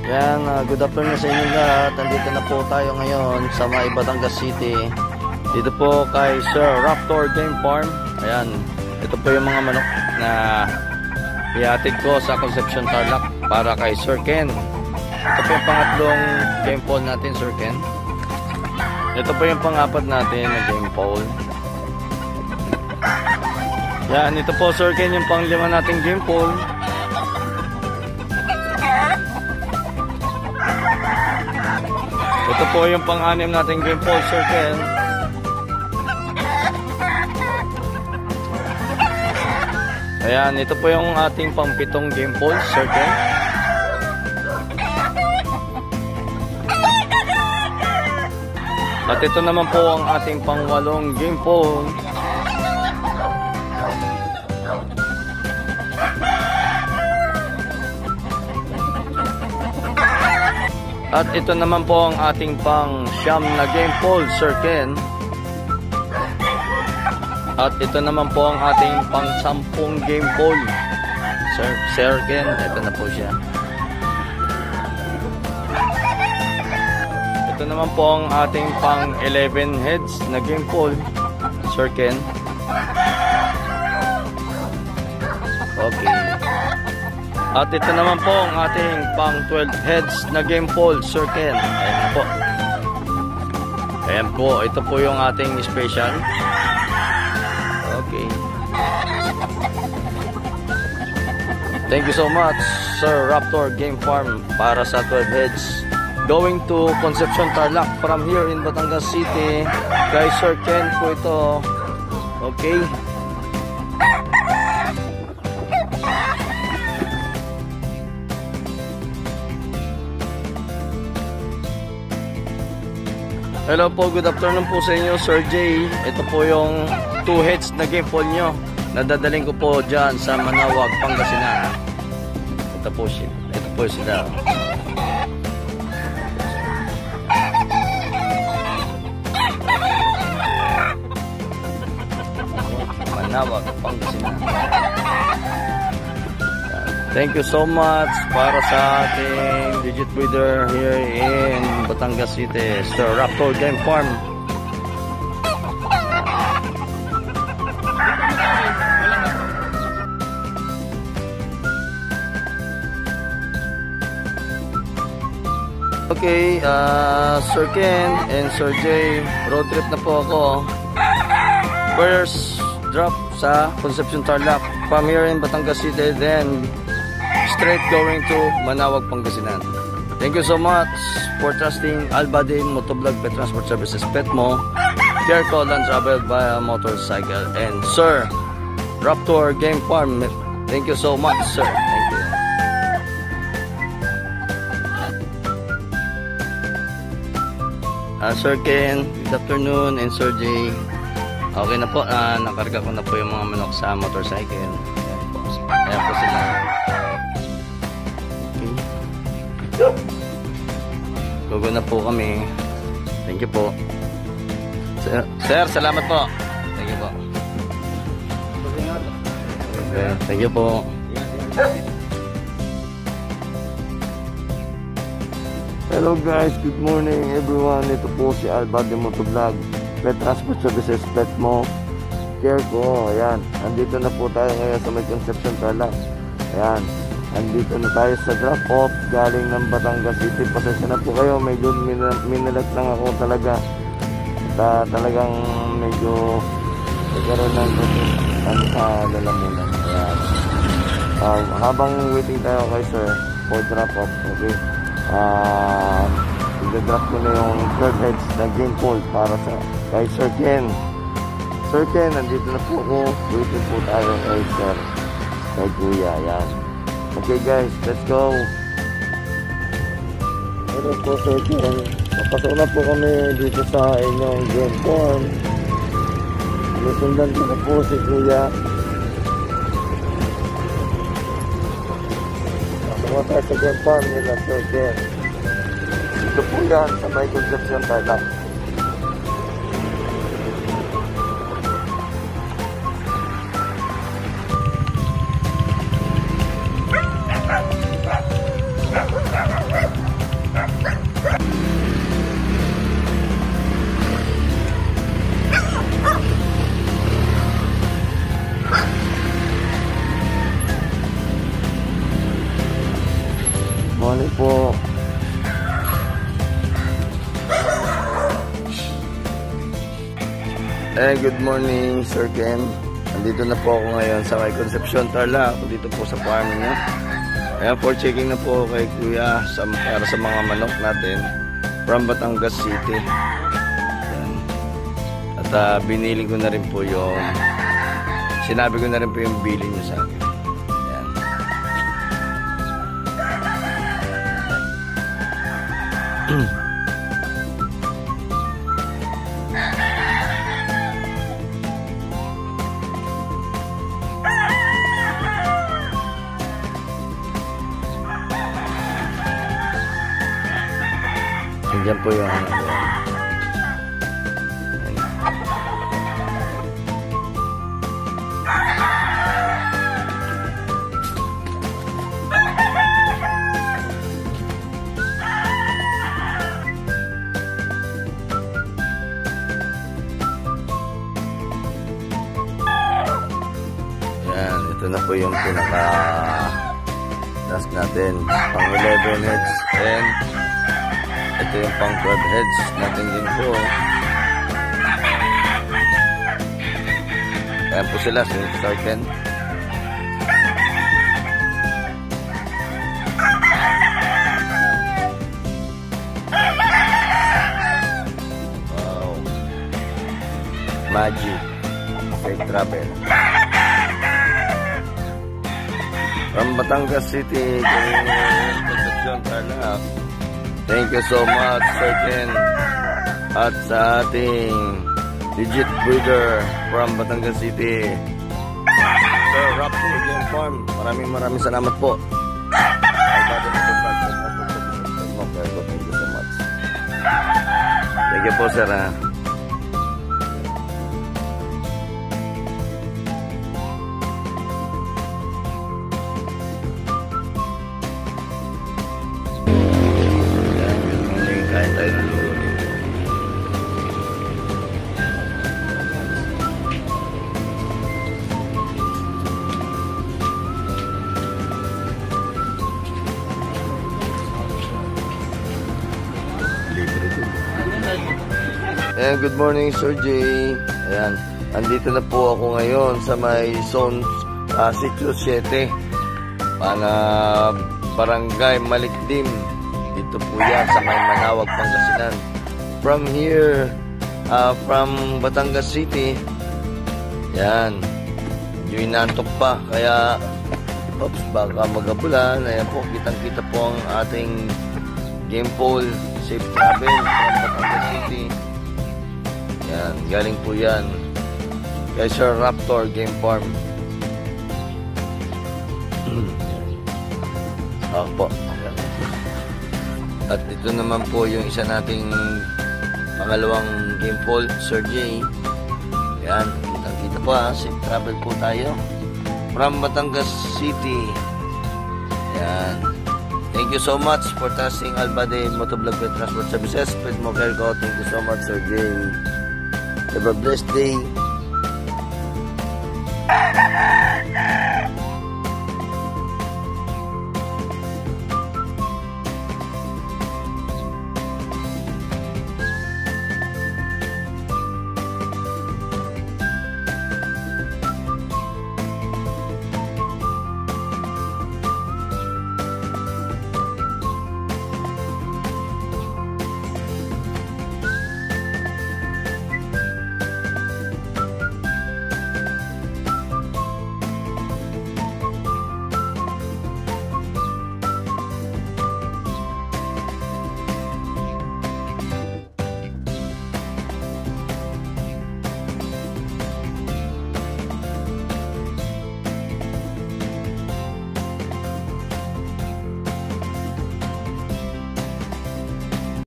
Yan, good afternoon sa inyo lahat. Nandito na po tayo ngayon sa may Batangas City. Dito po kay Sir Raptor Game Farm. Ayan, ito po yung mga manok na ihatid ko sa Concepcion Tarlac para kay Sir Ken. Ito po yung pangatlong game pole natin, Sir Ken. Ito po yung pangapat natin na game pole. Yan, ito po, Sir Ken, yung panglima nating game pole. Ito po yung pang-anim nating game pole, Sir Ken. Ayan, ito po yung ating pang-pitong game pole, Sir Ken. At ito naman po ang ating pang-walong game pole. At ito naman po ang ating pang-siyam na game pole, Sir Ken. At ito naman po ang ating pang-sampung game pole, Sir Ken. Ito na po siya. Ito naman po ang ating pang-11 heads na game pole, Sir Ken. Okay. At ito naman po ang ating pang-12 heads na game pole, Sir Ken. Ayan po. Ayan po. Ito po yung ating special. Okay. Thank you so much, Sir Raptor Game Farm, para sa 12 heads going to Concepcion Tarlac from here in Batangas City. Kay Sir Ken po ito. Okay. Hello po, good afternoon po sa inyo, Sir Jay. Ito po yung 2 heads na game pole nyo. Nadadaling ko po dyan sa Manawag, Pangasinan. Ito po sila. Manawag, Pangasinan. Thank you so much para sa ating digit breeder here in Batangas City, Sir Raptor Game Farm. Okay, Sir Ken and Sir Jay, road trip na po ako. First drop sa Concepcion Tarlac from here in Batangas City, then straight going to Manawag, Pangasinan. Thank you so much for trusting Albadin Motovlog Pet Transport Services, Petmo, Jericho Land Travel via motorcycle, and Sir Raptor Game Farm. Thank you so much, sir. Thank you. Sir Ken, good afternoon, and Sir Jay. Okay na po, nakarga ko na po yung mga manok sa motorcycle. Ayan po sila. Gugo na po kami. Thank you po. Sir, salamat po. Thank you po. Okay, thank you po. Hello guys, good morning everyone. Ito po si Albadin Motovlog Pet Transport Services, Petmo, Jericho. Ayan, andito na po tayo ngayon sa may Concepcion Tarlac. Ayan, andito na tayo sa drop-off galing ng Batangas City. Pasensya na po kayo, medyo minalat lang ako talaga. At talagang medyo nagkaroon ng lalamunan. Habang waiting tayo kay sir for drop-off, okay, i-drop ko na yung 12 heads na game pole para sa kay Sir Ken. Sir Ken, nandito na po ako. Waiting po tayo kay sir, kay kuya. Ayan. Okay guys, let's go. Ito po, Sir Ken. Papasok na po kami dito sa inyong game farm. Sinusundan ko na po si kuya. Pasok tayo sa game farm nila, Sir Ken. Dito po yan sa may Concepcion Tarlac. po. Good morning, Sir Ken. Nandito na po ako ngayon sa may Concepcion, Tarlac. Dito po sa farm niya. Ayan, for checking na po kay Kuya para sa mga manok natin from Batangas City. Ayan. At binili ko na rin po yung sinabi ko na rin po yung bili niya sa akin. Ayan. Diyan po yung yan, ito na po yung pinaka task natin, pang 11 heads, and ito yung pang 12 heads natin din po. Ayan po sila, start 10. Wow, Magic Safe Travel from Batangas City, Concepcion, Tarlac. Thank you so much, Sir Ken. At sa ating legit breeder from Batangas City, Sir Raptor Game Farm. Maraming salamat po. Thank you so much. Thank you po, Sir. Kain tayo ng lulo. Ayan, good morning, Sir Jay. Ayan, andito na po ako ngayon sa may zone Sitio 7 Barangay Malikdim. Dito po yan sa may Manawag, Pangasinan. From here, from Batangas City, yan, medyo inantok pa, kaya oops, baka magabulan. Ayan po, kitang-kita po ang ating game pole, Safe Travel from Batangas City. Yan, galing po yan kay Sir Raptor Game Farm. Ako po. At ito naman po yung isa nating pangalawang game pole, Sir J. Yan, kitang-kita po ha. Safe travel po tayo from Batangas City. Yan. Thank you so much for trusting Albade Motovlog with Transport Services. Pwede mo care ko. Thank you so much, Sir J. Have a blessed day.